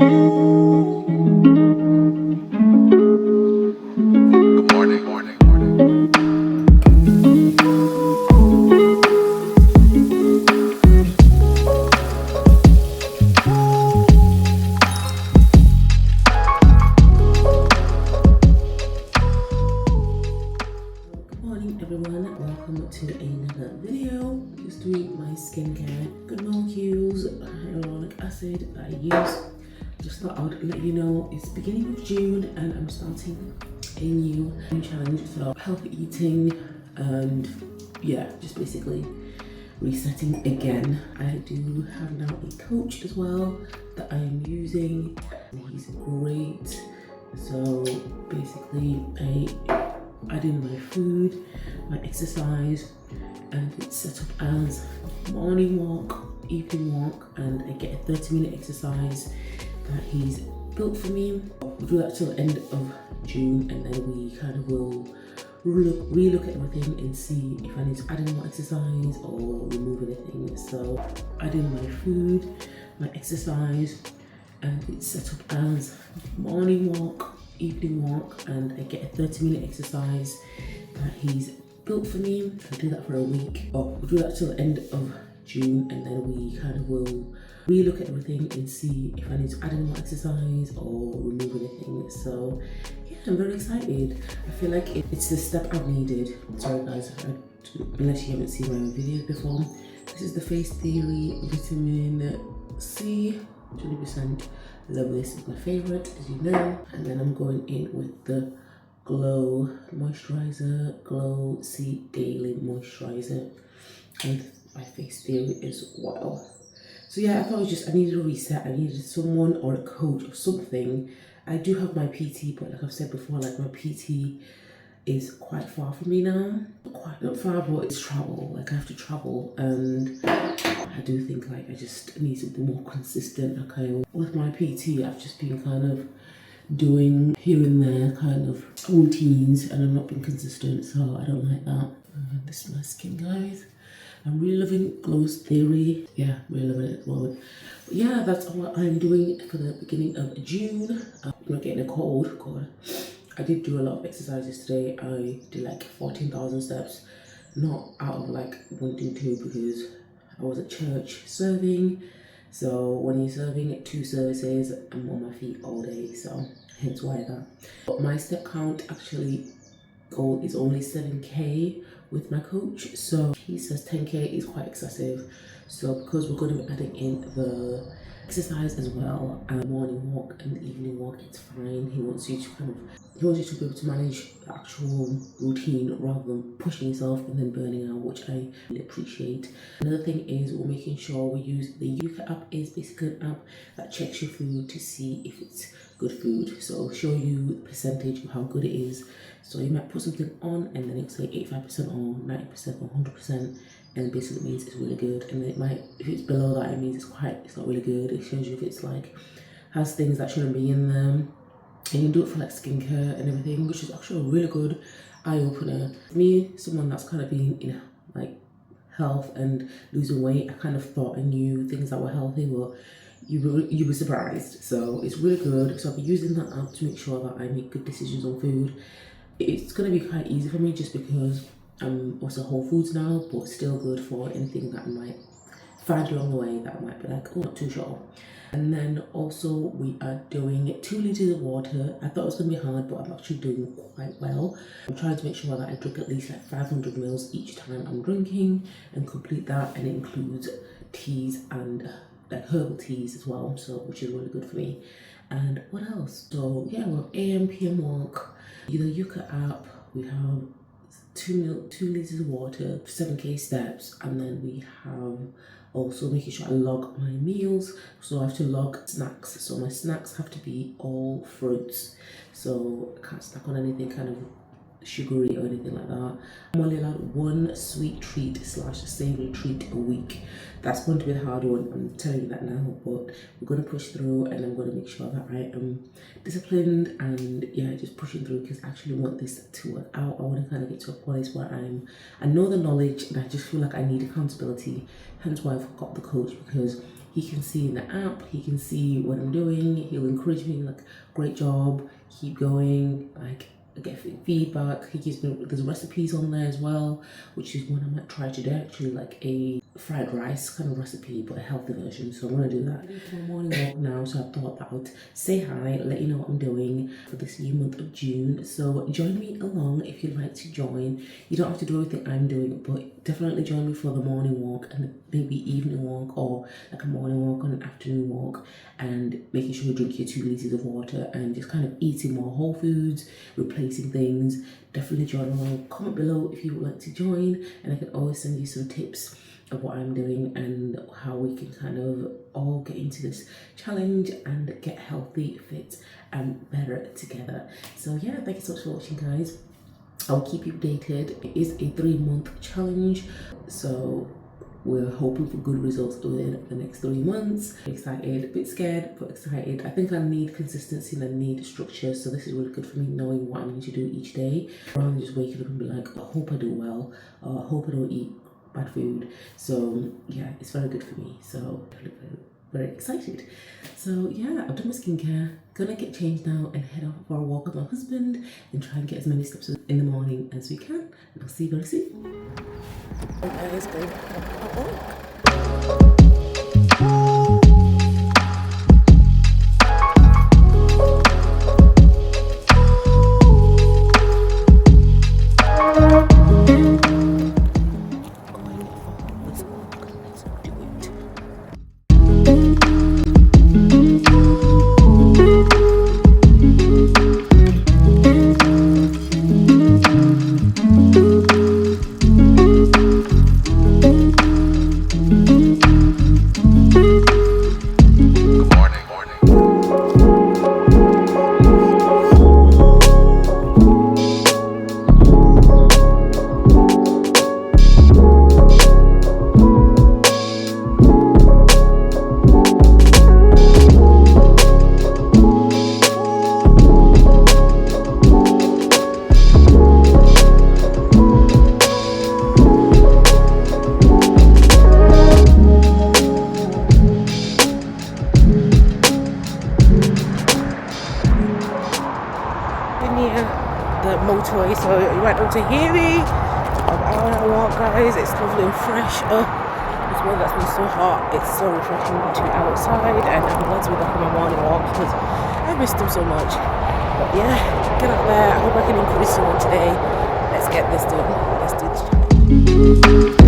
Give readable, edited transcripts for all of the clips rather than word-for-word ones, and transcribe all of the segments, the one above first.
Everyone, welcome to another video. Just doing my skincare, good molecules, hyaluronic acid that I use. Just thought I would let you know it's beginning of June and I'm starting a new challenge. So healthy eating and yeah, just basically resetting again. I do have now a coach as well that I am using. He's great. So basically I add in my food, my exercise, and it's set up as morning walk, evening walk, and I get a 30-minute exercise that he's built for me. We'll do that till the end of June, and then we kind of will relook at everything and see if I need to add in more exercise or remove anything. So add in my food, my exercise, and it's set up as morning walk, evening walk, and I get a 30-minute exercise that he's built for me. I'll do that for a week. We'll do that till the end of June, and then we kind of will relook at everything and see if I need to add in more exercise or remove anything. So yeah, I'm very excited. I feel like it's the step I've needed. Sorry guys, unless you haven't seen my videos before. This is the Face Theory Vitamin C, 20%. Love this, is my favorite, as you know. And then I'm going in with the Glow Moisturizer, Glow C Daily Moisturizer, and my Face Theory as well. So yeah, I thought I needed a reset. I needed someone or a coach or something. I do have my PT, but like I've said before, like my PT is quite far from me now. Not far, but it's travel. Like I have to travel, and I do think like I just need something more consistent. Okay, with my PT, I've just been kind of doing here and there kind of routines, and I've not been consistent, so I don't like that. This is my skin, guys. I'm really loving Glow's Theory. Yeah, really loving it at the moment. But yeah, that's what I'm doing for the beginning of June. I'm not getting a cold. God, I did do a lot of exercises today. I did like 14,000 steps, not out of like wanting to, because I was at church serving. So when you're serving 2 services, I'm on my feet all day, so hence why that. But my step count actually goal is only 7k with my coach, so he says 10k is quite excessive. So because we're going to be adding in the exercise as well, and morning walk and the evening walk, it's fine. He wants you to be able to manage the actual routine rather than pushing yourself and then burning out, which I really appreciate. Another thing is we're making sure we use the LiQWYD app. Is basically an app that checks your food to see if it's good food. So it'll show you the percentage of how good it is. So you might put something on and then it's like 85% or 90% or 100%, and basically it means it's really good. And then it might, if it's below that, it means it's not really good. It shows you if it's like has things that shouldn't be in them. And you can do it for like skincare and everything, which is actually a really good eye-opener. Me, someone that's kind of been in like health and losing weight, I kind of thought I knew things that were healthy, but you were surprised. So it's really good. So I'll be using that app to make sure that I make good decisions on food. It's going to be quite easy for me just because I'm also Whole Foods now, but still good for anything that I might find along the way that I might be like, oh, not too sure. And then also we are doing 2 liters of water. I thought it was going to be hard, but I'm actually doing quite well. I'm trying to make sure that I drink at least like 500 mils each time I'm drinking and complete that, and it includes teas and like herbal teas as well, so which is really good for me. And what else? So yeah, we're AM PM walk, the LiQWYD app. We have 2 liters of water, 7k steps, and then we have also making sure I log my meals. So I have to log snacks. So my snacks have to be all fruits. So I can't snack on anything kind of sugary or anything like that. I'm only allowed 1 sweet treat / savory treat a week. That's going to be the hard one, I'm telling you that now, but we're going to push through, and I'm going to make sure that I am disciplined and yeah, just pushing through, because I actually want this to work out. I want to kind of get to a place where I know the knowledge and I just feel like I need accountability, hence why I've got the coach, because he can see in the app, he can see what I'm doing, he'll encourage me like, great job, keep going, like I get feedback. He gives me, there's recipes on there as well, which is one I might try today, actually, like a fried rice kind of recipe, but a healthy version. So I'm gonna do that. It's my morning walk now, so I thought I would say hi, let you know what I'm doing for this new month of June. So join me along if you'd like to join. You don't have to do everything I'm doing, but definitely join me for the morning walk and maybe evening walk, or like a morning walk and an afternoon walk, and making sure you drink your 2 liters of water and just kind of eating more whole foods, replacing things. Definitely join along. Comment below if you would like to join, and I can always send you some tips of what I'm doing and how we can kind of all get into this challenge and get healthy, fit and better together. So yeah, thank you so much for watching, guys. I'll keep you updated. It is a 3-month challenge, so we're hoping for good results within the next 3 months. Excited, a bit scared, but excited. I think I need consistency and I need structure, so this is really good for me, knowing what I need to do each day, rather than just waking up and be like, I hope I do well, or I hope I don't eat bad food. So yeah, it's very good for me. So very excited. So yeah, I've done my skincare, gonna get changed now and head off for a walk with my husband and try and get as many steps in the morning as we can, and I'll see you very soon. Okay, let's go. The motorway, so we went up to Healy. I walk, guys. It's lovely and fresh. This weather that's been so hot, it's so refreshing to be outside, and I'm glad to be back on my morning walk because I missed them so much. But yeah, get out there. I hope I can encourage someone today. Let's get this done. Let's do this challenge.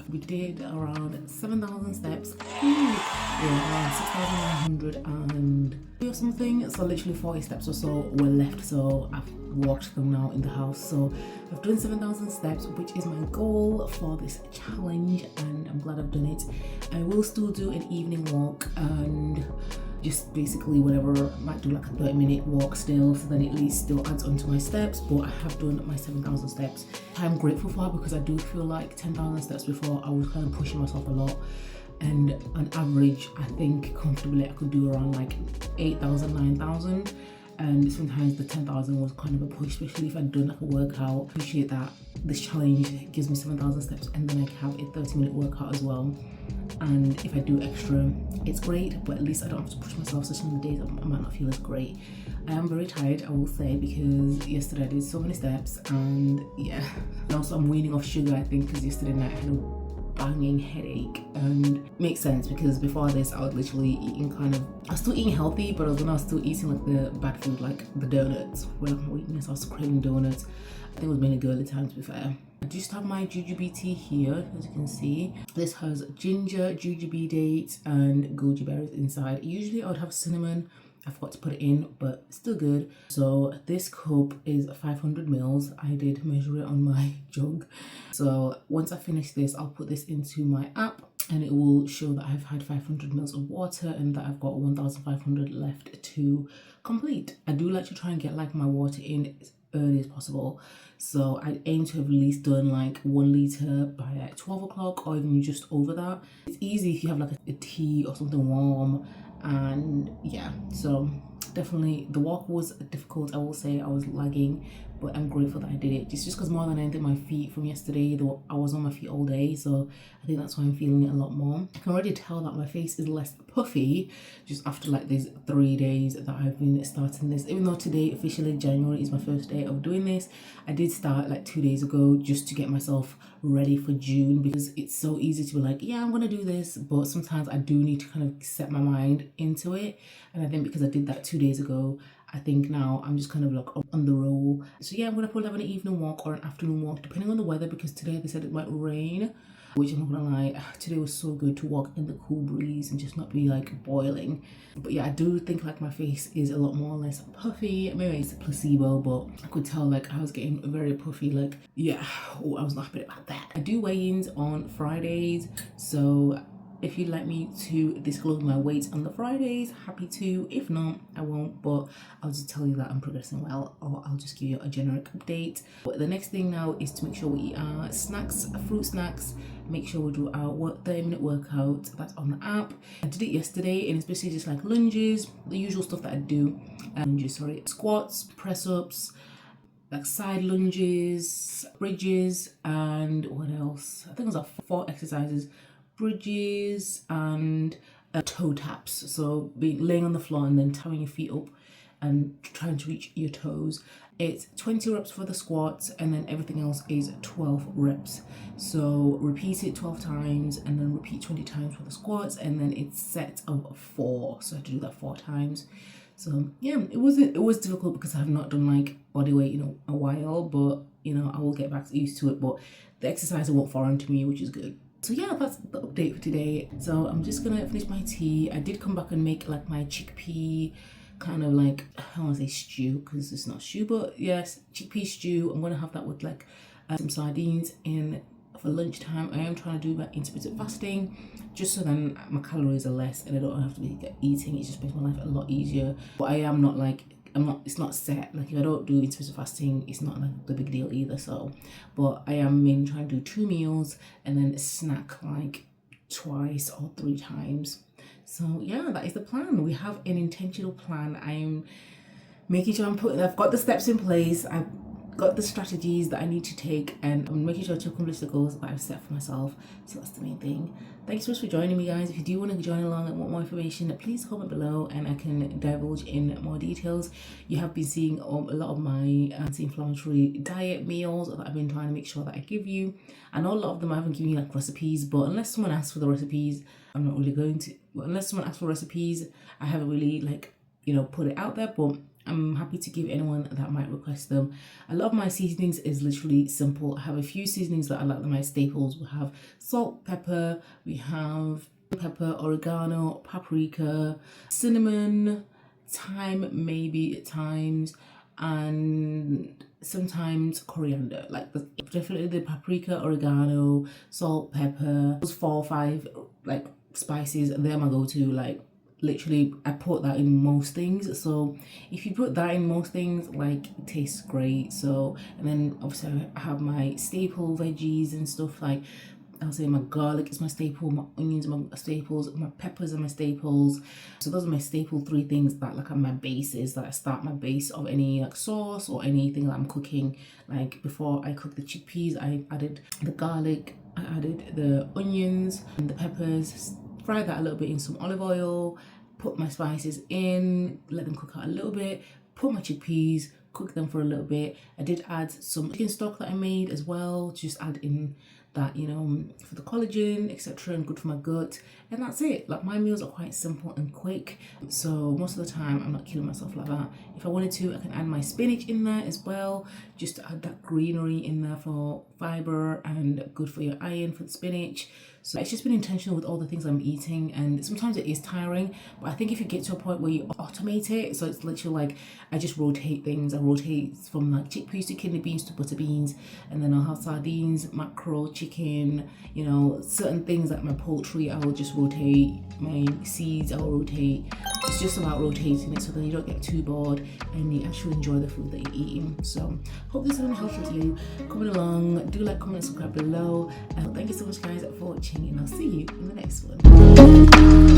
We did around 7,000 steps, around 6,900 or something, so literally 40 steps or so were left, so I've walked them now in the house. So I've done 7,000 steps, which is my goal for this challenge, and I'm glad I've done it. I will still do an evening walk and just basically whatever, might do like a 30-minute walk still, so then at least still adds onto my steps, but I have done my 7,000 steps. I'm grateful for, because I do feel like 10,000 steps before I was kind of pushing myself a lot, and on average I think comfortably I could do around like 8,000, 9,000. And sometimes the 10,000 was kind of a push, especially if I'd done like a workout. Appreciate that this challenge gives me 7,000 steps, and then I can have a 30-minute workout as well. And if I do extra, it's great, but at least I don't have to push myself. So some of the days I might not feel as great. I am very tired, I will say, because yesterday I did so many steps, and yeah. And also I'm weaning off sugar, I think, because yesterday night I had a banging headache, and it makes sense because before this I was literally eating I was still eating healthy, but I was still eating like the bad food, like the donuts. When I'm weakness, I was craving donuts. I think it was mainly girly time, to be fair. I just have my jujube tea here, as you can see. This has ginger, jujube dates, and goji berries inside. Usually I would have cinnamon. I forgot to put it in, but still good. So this cup is 500 mils. I did measure it on my jug. So once I finish this, I'll put this into my app, and it will show that I've had 500 mils of water and that I've got 1,500 left to complete. I do like to try and get like my water in as early as possible. So I aim to have at least done like 1 liter by like 12 o'clock or even just over that. It's easy if you have like a tea or something warm. And yeah, so definitely the walk was difficult. I will say I was lagging, but I'm grateful that I did it. Just because more than anything, my feet from yesterday, I was on my feet all day, so I think that's why I'm feeling it a lot more. I can already tell that my face is less puffy just after like these 3 days that I've been starting this. Even though today officially January is my first day of doing this, I did start like 2 days ago just to get myself ready for June, because it's so easy to be like, yeah, I'm gonna do this, but sometimes I do need to kind of set my mind into it. And I think because I did that 2 days ago, I think now I'm just kind of like on the roll. So yeah, I'm gonna probably have an evening walk or an afternoon walk depending on the weather, because today they said it might rain, which I'm not gonna lie, today was so good to walk in the cool breeze and just not be like boiling. But yeah, I do think like my face is a lot more or less puffy. Maybe it's a placebo, but I could tell like I was getting very puffy. Like, yeah, oh, I was not happy about that. I do weigh-ins on Fridays, so if you'd like me to disclose my weight on the Fridays, happy to. If not, I won't, but I'll just tell you that I'm progressing well, or I'll just give you a generic update. But the next thing now is to make sure we eat our snacks, fruit snacks, make sure we do our 30-minute workout. That's on the app. I did it yesterday, and it's basically just like lunges, the usual stuff that I do. Squats, press-ups, like side lunges, bridges, and what else? I think it was like 4 exercises. Bridges and toe taps, so laying on the floor and then tying your feet up and trying to reach your toes. It's 20 reps for the squats, and then everything else is 12 reps. So repeat it 12 times and then repeat 20 times for the squats, and then it's set of 4, so I have to do that 4 times. So yeah, it was difficult because I have not done like body weight in a while, but I will get back used to it. But the exercise won't foreign to me, which is good. So yeah, that's the update for today. So I'm just gonna finish my tea. I did come back and make like my chickpea kind of like, I don't want to say stew because it's not stew, but yes, chickpea stew. I'm gonna have that with like some sardines in for lunchtime. I am trying to do my intermittent fasting just so then my calories are less and I don't have to be eating. It just makes my life a lot easier. But I am not like, it's not set. Like if I don't do intermittent fasting, it's not like the big deal either. So, but I am mainly trying to do 2 meals and then snack like twice or 3 times. So yeah, that is the plan. We have an intentional plan. I am making sure I've got the steps in place. I've got the strategies that I need to take, and I'm making sure to accomplish the goals that I've set for myself. So that's the main thing. Thanks so much for joining me, guys. If you do want to join along and want more information, please comment below and I can divulge in more details. You have been seeing a lot of my anti-inflammatory diet meals that I've been trying to make sure that I give you. I know a lot of them I haven't given you like recipes, but unless someone asks for the recipes, I'm not really going to. Unless someone asks for recipes, I haven't really like put it out there, but I'm happy to give anyone that might request them. A lot of my seasonings is literally simple. I have a few seasonings that I like, my staples. We have salt, pepper, we have pepper, oregano, paprika, cinnamon, thyme maybe at times, and sometimes coriander. Like definitely the paprika, oregano, salt, pepper, those 4 or 5 like spices, they're my go-to. Like literally I put that in most things, so if you put that in most things, like it tastes great. So, and then obviously I have my staple veggies and stuff. Like I'll say my garlic is my staple, my onions are my staples, my peppers are my staples. So those are my staple 3 things that like are my bases, that I start my base of any like sauce or anything that I'm cooking. Like before I cook the chickpeas, I added the garlic, I added the onions and the peppers, fry that a little bit in some olive oil, put my spices in, let them cook out a little bit, put my chickpeas, cook them for a little bit. I did add some chicken stock that I made as well, just add in that, you know, for the collagen, etc., and good for my gut. And that's it. Like my meals are quite simple and quick, so most of the time I'm not killing myself like that. If I wanted to, I can add my spinach in there as well, just to add that greenery in there for fiber and good for your iron for the spinach. So it's just been intentional with all the things I'm eating, and sometimes it is tiring, but I think if you get to a point where you automate it, so it's literally like I just rotate things. I rotate from like chickpeas to kidney beans to butter beans, and then I'll have sardines, mackerel, chicken, you know, certain things like my poultry I will just rotate, my seeds I will rotate. It's just about rotating it so that you don't get too bored and you actually enjoy the food that you're eating. So hope this has been helpful to you. Comment along, do like, comment, subscribe below, and thank you so much guys for watching, and I'll see you in the next one.